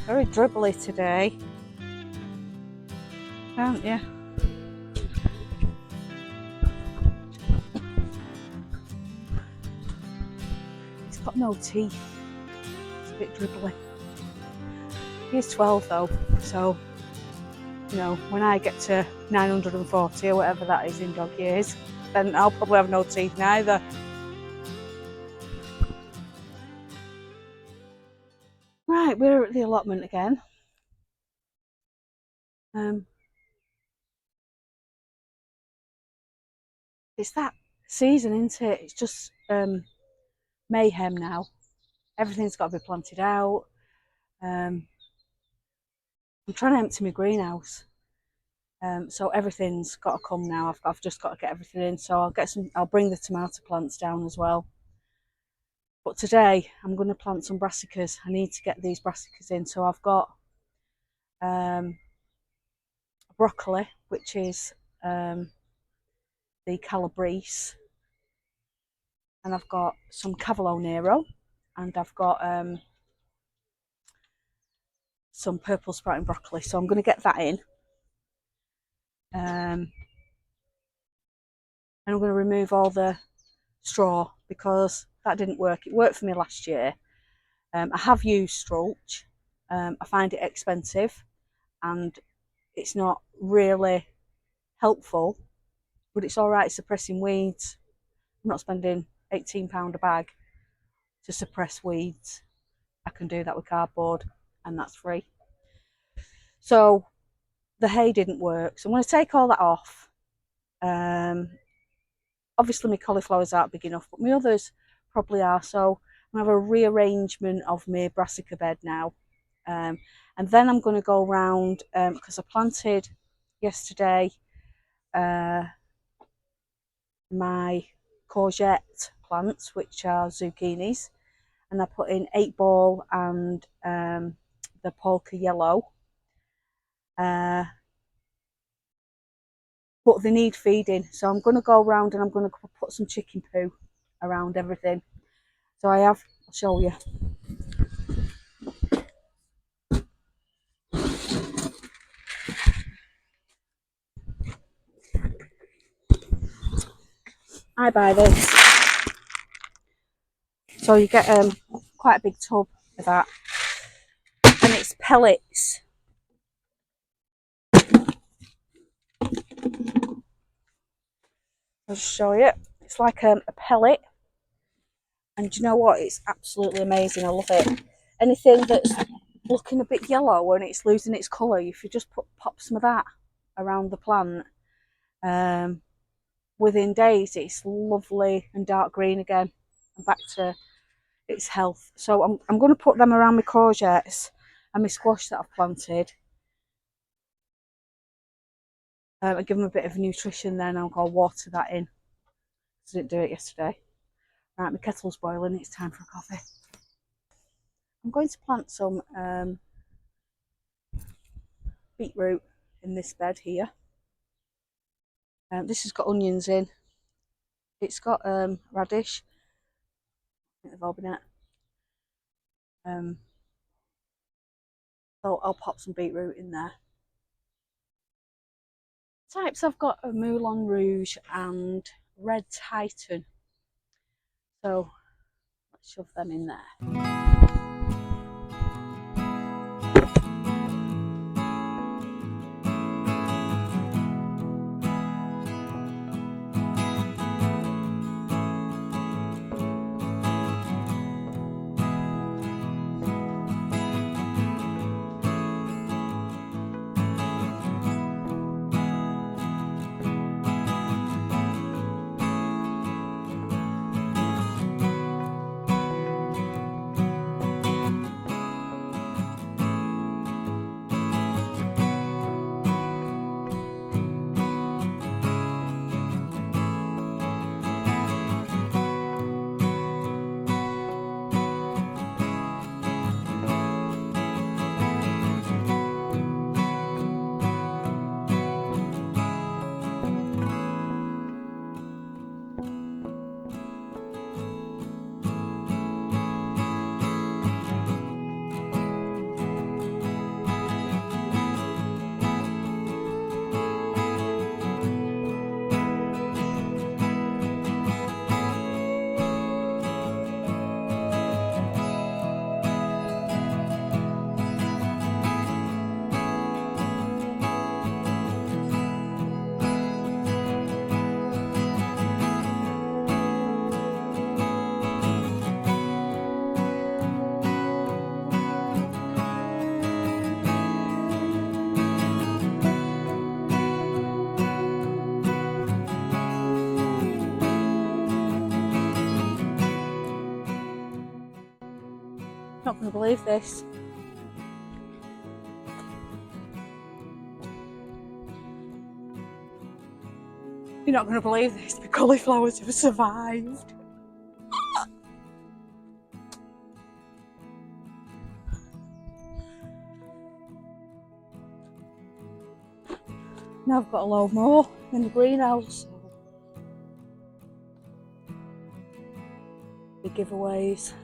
Very dribbly today, aren't you? It's got no teeth. It's a bit dribbly. He's 12 though, so you know, when I get to 940 or whatever that is in dog years, then I'll probably have no teeth neither. Right, we're at the allotment again. It's that season, isn't it? It's just mayhem now. Everything's got to be planted out. I'm trying to empty my greenhouse, so everything's got to come now. I've just got to get everything in. So I'll bring the tomato plants down as well. But today I'm going to plant some brassicas. I need to get these brassicas in. So I've got broccoli, which is the Calabrese, and I've got some Cavolo Nero, and I've got some purple sprouting broccoli. So I'm going to get that in, and I'm going to remove all the straw because that didn't work. It worked for me last year. I have used Strulch. I find it expensive and it's not really helpful, but it's all right suppressing weeds. I'm not spending £18 a bag to suppress weeds. I can do that with cardboard and that's free. So the hay didn't work, so I'm going to take all that off. Obviously my cauliflowers aren't big enough, but my others probably are, so I'm going to have a rearrangement of my brassica bed now. And then I'm going to go around, because I planted yesterday my courgette plants, which are zucchinis, and I put in 8-ball and the polka yellow. But they need feeding, so I'm going to go around and I'm going to put some chicken poo around everything. So I'll show you. I buy this, so you get quite a big tub of that, and it's pellets. I'll just show you. It's like a pellet, and you know what? It's absolutely amazing. I love it. Anything that's looking a bit yellow and it's losing its colour, if you just pop some of that around the plant, within days it's lovely and dark green again and back to its health. So I'm going to put them around my courgettes and my squash that I've planted, and give them a bit of nutrition. Then I'll go water that in. I didn't do it yesterday. Right, my kettle's boiling. It's time for a coffee. I'm going to plant some beetroot in this bed here. This has got onions in. It's got radish. I think they've all been out. So I'll pop some beetroot in there. Types I've got a Moulin Rouge and Red Titan. So let's shove them in there. going to believe this. You're not going to believe this, the cauliflowers have survived. Now I've got a load more in the greenhouse. Big giveaways.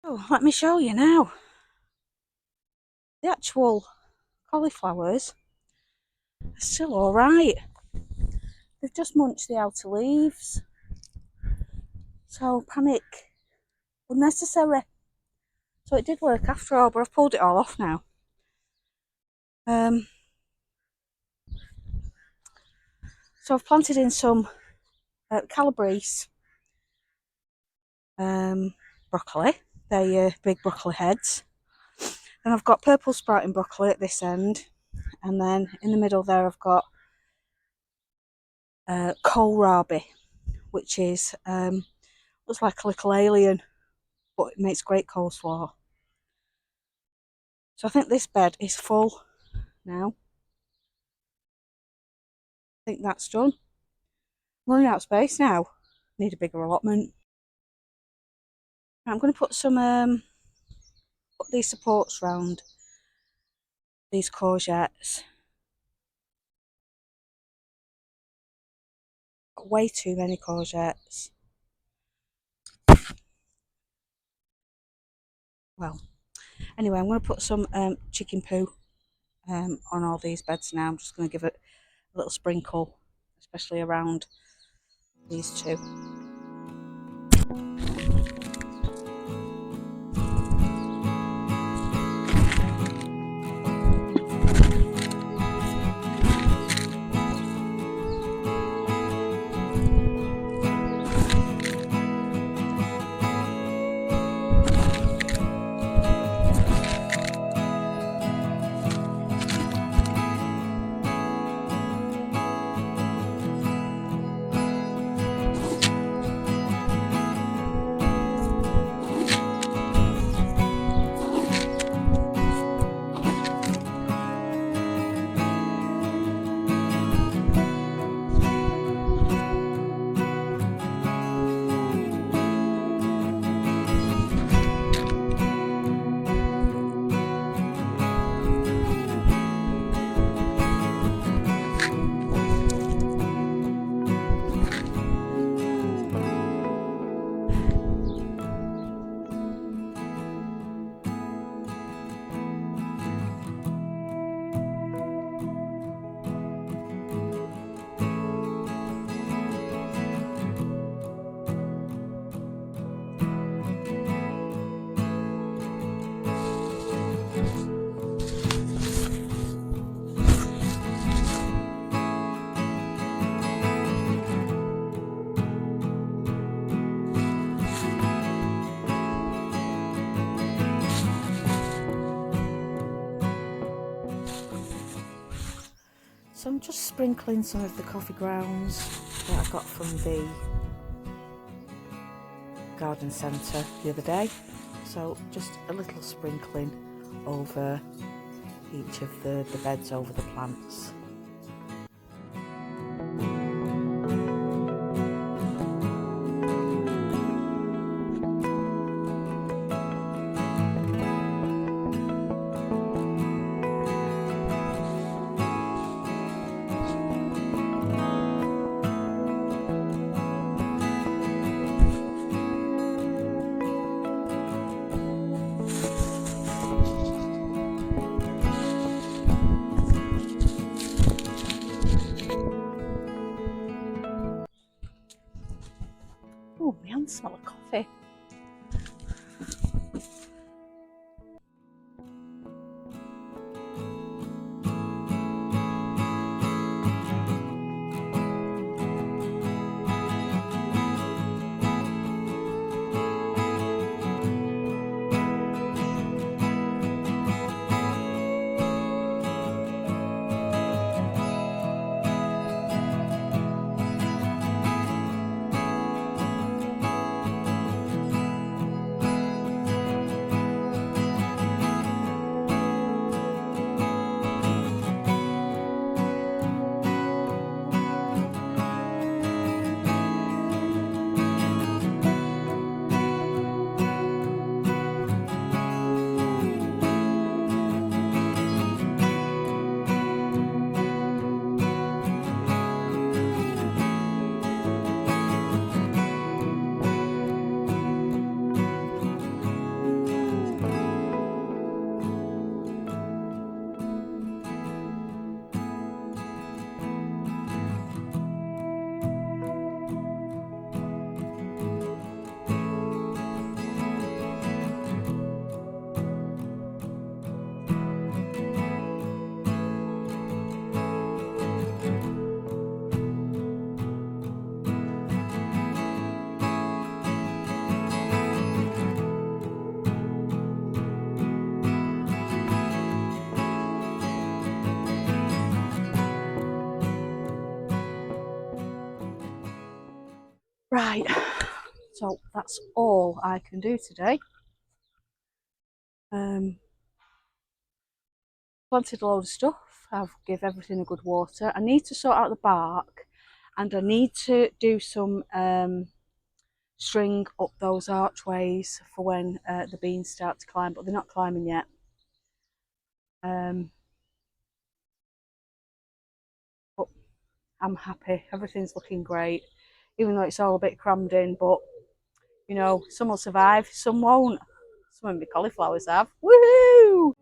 Oh, let me show you now. The actual cauliflowers are still alright. They've just munched the outer leaves. So panic unnecessary. So it did work after all, but I've pulled it all off now. So I've planted in some Calabrese broccoli. They're big broccoli heads. Then I've got purple sprouting broccoli at this end, and then in the middle there I've got kohlrabi, which is looks like a little alien, but it makes great coleslaw. So I think this bed is full now. I think that's done. I'm running out of space now. Need a bigger allotment. I'm going to put some put these supports round these courgettes. Got way too many courgettes. Well, anyway, I'm going to put some chicken poo on all these beds now. I'm just going to give it a little sprinkle, especially around these two. So I'm just sprinkling some of the coffee grounds that I got from the garden centre the other day. So just a little sprinkling over each of the beds over the plants. smell of coffee. Right, so that's all I can do today. Planted a load of stuff. I've give everything a good water. I need to sort out the bark, and I need to do some string up those archways for when the beans start to climb, but they're not climbing yet. But I'm happy. Everything's looking great, even though it's all a bit crammed in. But you know, some will survive, some won't. Some of my cauliflowers have. Woohoo!